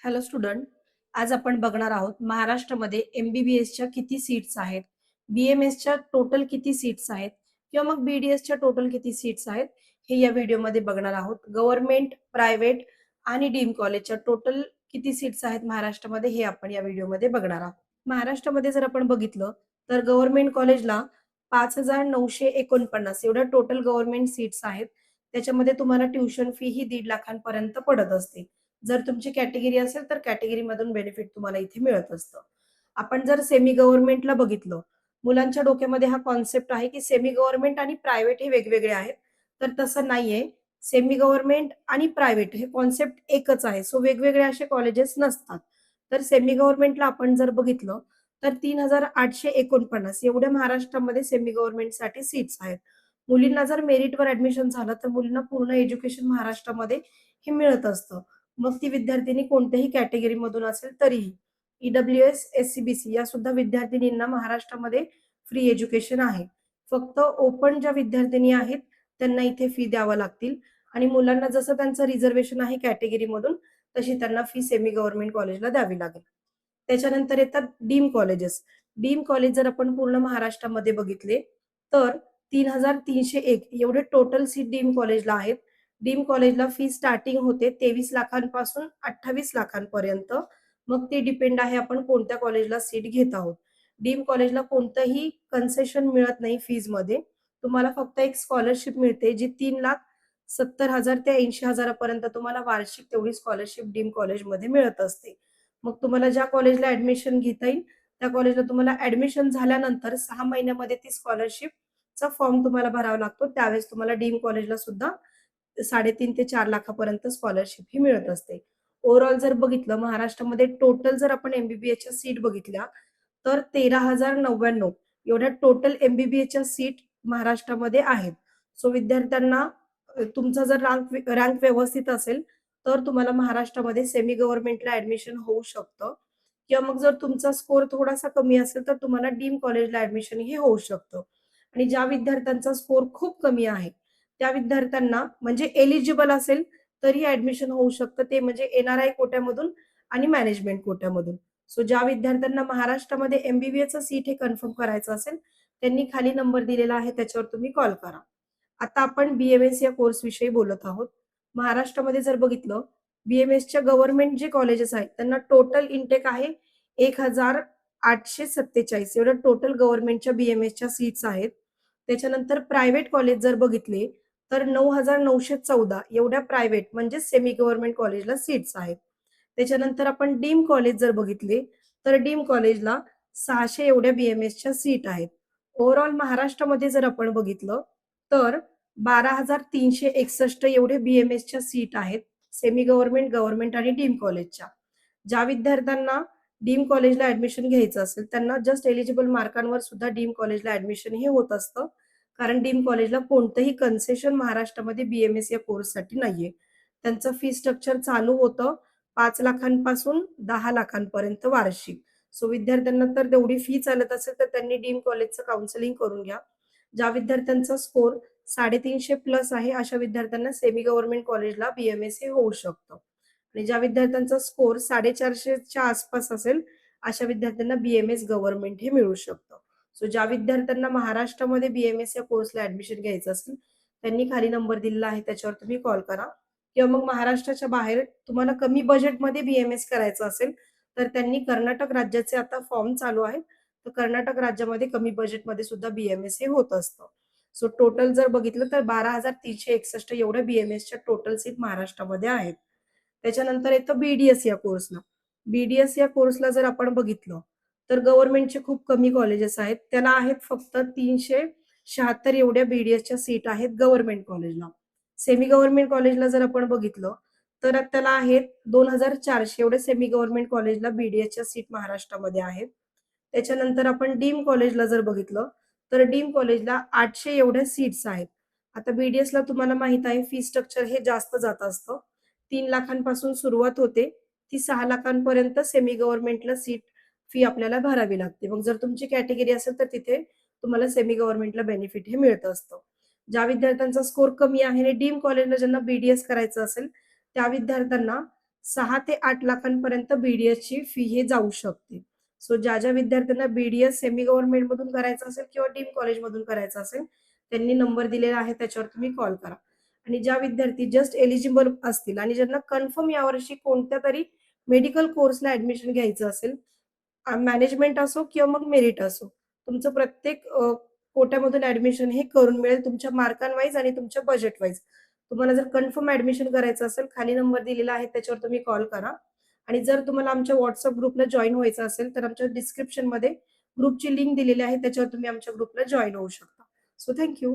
Hello student. आज आपण बघणार आहोत महाराष्ट्रामध्ये एमबीबीएसच्या किती सीट्स आहेत, बीएमएसच्या टोटल किती सीट्स आहेत किंवा मग बीडीएसच्या टोटल किती सीट्स आहेत, हे या व्हिडिओमध्ये बघणार आहोत. गव्हर्नमेंट, प्रायव्हेट आणि डीम कॉलेजच्या टोटल किती सीट्स आहेत महाराष्ट्रामध्ये हे आपण या व्हिडिओमध्ये बघणार आहोत. महाराष्ट्रामध्ये जर आपण बघितलं तर गव्हर्नमेंट कॉलेजला 5,949 एवढ्या टोटल गव्हर्नमेंट सीट्स आहेत. त्याच्यामध्ये तुम्हाला ट्युशन फी ही 1.5 लाखांपर्यंत पडत असते. जर तुमची कॅटेगरी असेल तर कॅटेगरी मधून बेनिफिट तुम्हाला इथे मिळत असतं. आपण जर सेमी गव्हर्नमेंटला बघितलं, मुलांच्या डोक्यामध्ये हा कॉन्सेप्ट आहे की सेमी गव्हर्नमेंट आणि प्रायव्हेट हे वेगवेगळे आहेत. तर तसं नाहीये. सेमी गव्हर्नमेंट आणि प्रायव्हेट हे कॉन्सेप्ट एकच आहे. सो वेगवेगळे असे कॉलेजेस नसतात. तर सेमी गव्हर्नमेंटला आपण जर बघितलं तर 3,849 एवढ्या महाराष्ट्रामध्ये सेमी गव्हर्नमेंटसाठी सीट्स आहेत. मुलींना जर मेरिटवर ऍडमिशन झालं तर मुलींना पूर्ण एज्युकेशन महाराष्ट्रामध्ये हे मिळत असतं. मग ती विद्यार्थिनी कोणत्याही कॅटेगरीमधून असेल तरीही. ईडब्ल्यूएस, एससीबीसी या सुद्धा विद्यार्थिनींना महाराष्ट्रामध्ये फ्री एज्युकेशन आहे. फक्त ओपन ज्या विद्यार्थिनी आहेत त्यांना इथे फी द्यावं लागतील आणि मुलांना जसं त्यांचं रिझर्वेशन आहे कॅटेगरीमधून तशी त्यांना फी सेमी गव्हर्नमेंट कॉलेजला द्यावी लागेल. त्याच्यानंतर येतात डीम कॉलेजेस. डीम कॉलेज जर आपण पूर्ण महाराष्ट्रामध्ये बघितले तर 3,301 एवढे टोटल सीट डीम कॉलेजला आहेत. डीम कॉलेजला फी स्टार्टिंग होते 23 लाखांपासून 28 लाखांपर्यंत. मग ते डिपेंड आहे आपण कोणत्या कॉलेजला सीट घेत आहोत. डीम कॉलेजला कोणतंही कन्सेशन मिळत नाही फीजमध्ये. तुम्हाला फक्त एक स्कॉलरशिप मिळते जी 3,70,000 ते 80,000 पर्यंत तुम्हाला वार्षिक तेवढी स्कॉलरशिप डीम कॉलेजमध्ये मिळत असते. मग तुम्हाला ज्या कॉलेजला ऍडमिशन घेता येईल त्या कॉलेजला तुम्हाला ऍडमिशन झाल्यानंतर 6 महिन्यामध्ये ती स्कॉलरशिपचा फॉर्म तुम्हाला भरावा लागतो. त्यावेळेस तुम्हाला डीम कॉलेजला सुद्धा 3.5 ते 4 लाखापर्यंत स्कॉलरशिप ही मिळत असते. ओव्हरऑल जर बघितलं महाराष्ट्रामध्ये टोटल जर आपण एमबीबीएसच्या सीट बघितल्या तर 13,099 एवढ्या टोटल एमबीबीएसच्या सीट महाराष्ट्रामध्ये आहेत. सो विद्यार्थ्यांना तुमचा जर रँक व्यवस्थित असेल तर तुम्हाला महाराष्ट्रामध्ये सेमी गव्हर्नमेंटला ऍडमिशन होऊ शकतं किंवा मग जर तुमचा स्कोर थोडासा कमी असेल तर तुम्हाला डीम कॉलेजला ऍडमिशन हे होऊ शकतं. आणि ज्या विद्यार्थ्यांचा स्कोर खूप कमी आहे त्या विद्यार्थ्यांना म्हणजे एलिजिबल असेल तरी ऍडमिशन होऊ शकतं. ते म्हणजे एनआरआय कोट्यामधून आणि मॅनेजमेंट कोट्यामधून. सो ज्या विद्यार्थ्यांना महाराष्ट्रामध्ये एमबीबीएसचं सीट हे कन्फर्म करायचं असेल त्यांनी खाली नंबर दिलेला आहे त्याच्यावर तुम्ही कॉल करा. आता आपण बीएमएस या कोर्स विषयी बोलत आहोत. महाराष्ट्रामध्ये जर बघितलं बीएमएसच्या गव्हर्नमेंट जे कॉलेजेस आहेत त्यांना टोटल इंटेक आहे 1,847 एवढ्या टोटल गव्हर्नमेंटच्या बीएमएसच्या सीट्स आहेत. त्याच्यानंतर प्रायव्हेट कॉलेज जर बघितले तर 9,914 एवढ्या प्रायव्हेट म्हणजे सेमी गव्हर्नमेंट कॉलेजला सीट्स आहेत. त्याच्यानंतर आपण डीम कॉलेज जर बघितले तर डीम कॉलेजला 600 एवढ्या बीएमएसच्या सीट आहेत. ओव्हरऑल महाराष्ट्रामध्ये जर आपण बघितलं तर 12,361 एवढे बीएमएसच्या सीट आहेत सेमी गव्हर्नमेंट, गव्हर्नमेंट आणि डीम कॉलेजच्या. ज्या विद्यार्थ्यांना डीम कॉलेजला ऍडमिशन घ्यायचं असेल त्यांना जस्ट एलिजिबल मार्कांवर सुद्धा डीम कॉलेजला ऍडमिशन हे होत असतं. कारण डीम कॉलेजला कोणतंही कन्सेशन महाराष्ट्रामध्ये बीएमएस या कोर्ससाठी नाहीये. त्यांचं फी स्ट्रक्चर चालू होतं 5 लाखांपासून 10 लाखांपर्यंत वार्षिक. सो विद्यार्थ्यांना तर तेवढी फी चालत असेल तर त्यांनी डीम कॉलेजचं काउन्सिलिंग करून घ्या. ज्या विद्यार्थ्यांचा स्कोर 350 प्लस आहे अशा विद्यार्थ्यांना सेमी गव्हर्नमेंट कॉलेजला बीएमएस हे होऊ शकतं. आणि ज्या विद्यार्थ्यांचा स्कोर 450च्या आसपास असेल अशा विद्यार्थ्यांना बीएमएस गव्हर्नमेंट हे मिळू शकतं. सो ज्या विद्यार्थ्यांना महाराष्ट्रामध्ये बीएमएस या कोर्सला ऍडमिशन घ्यायचं असेल त्यांनी खाली नंबर दिलेला आहे त्याच्यावर तुम्ही कॉल करा. किंवा मग महाराष्ट्राच्या बाहेर तुम्हाला कमी बजेटमध्ये बीएमएस करायचं असेल तर त्यांनी कर्नाटक राज्याचे आता फॉर्म चालू आहेत. तर कर्नाटक राज्यामध्ये कमी बजेटमध्ये सुद्धा बीएमएस हे होत असतं. सो टोटल जर बघितलं तर 12,361 एवढ्या बीएमएसच्या टोटल सीट महाराष्ट्रामध्ये आहेत. त्याच्यानंतर येतं बीडीएस या कोर्सला. बीडीएस या कोर्सला जर आपण बघितलं तर गव्हर्नमेंटचे खूप कमी कॉलेजेस आहेत. त्याला आहेत फक्त 376 एवढ्या बीडीएसच्या सीट आहेत गव्हर्नमेंट कॉलेजला. सेमी गव्हर्नमेंट कॉलेजला जर आपण बघितलं तर त्याला आहेत 2,400 एवढे सेमी गव्हर्नमेंट कॉलेजला बीडीएसच्या सीट महाराष्ट्रामध्ये आहेत. त्याच्यानंतर आपण डीम कॉलेजला जर बघितलं तर डीम कॉलेजला 800 एवढ्या सीट्स आहेत. आता बीडीएसला तुम्हाला माहित आहे फी स्ट्रक्चर हे जास्त जात असतं. 3 लाखांपासून सुरुवात होते ती 6 लाखांपर्यंत सेमी गव्हर्नमेंटला सीट फी आपल्याला भरावी लागते. मग जर तुमची कॅटेगरी असेल तर तिथे तुम्हाला सेमी गव्हर्नमेंटला बेनिफिट हे मिळत असतं. ज्या विद्यार्थ्यांचा स्कोर कमी आहे आणि डीम कॉलेजला ज्यांना बीडीएस करायचं असेल त्या विद्यार्थ्यांना 6 ते 8 लाखांपर्यंत BDSची फी हे जाऊ शकते. सो ज्या विद्यार्थ्यांना BDS सेमी गव्हर्नमेंट मधून करायचं असेल किंवा डीम्ड कॉलेजमधून करायचं असेल, त्यांनी नंबर दिलेला आहे त्याच्यावर तुम्ही कॉल करा. आणि ज्या विद्यार्थी जस्ट एलिजिबल असतील आणि ज्यांना कन्फर्म यावर्षी कोणत्यातरी मेडिकल कोर्सला ॲडमिशन घ्यायचं असेल, मॅनेजमेंट असो किंवा मग मेरिट असो, तुमचं प्रत्येक कोट्यामधून ॲडमिशन हे करून मिळेल तुमच्या मार्कांवाईज आणि तुमच्या बजेट वाईज. तुम्हाला जर कन्फर्म ॲडमिशन करायचं असेल, खाली नंबर दिलेला आहे त्याच्यावर तुम्ही कॉल करा. आणि जर तुम्हाला आमच्या WhatsApp ग्रुपला जॉइन व्हायचं असेल, तर आमच्या डिस्क्रिप्शनमध्ये ग्रुपची लिंक दिलेली आहे त्याच्यावर तुम्ही आमच्या ग्रुपला जॉइन होऊ शकता. So thank you.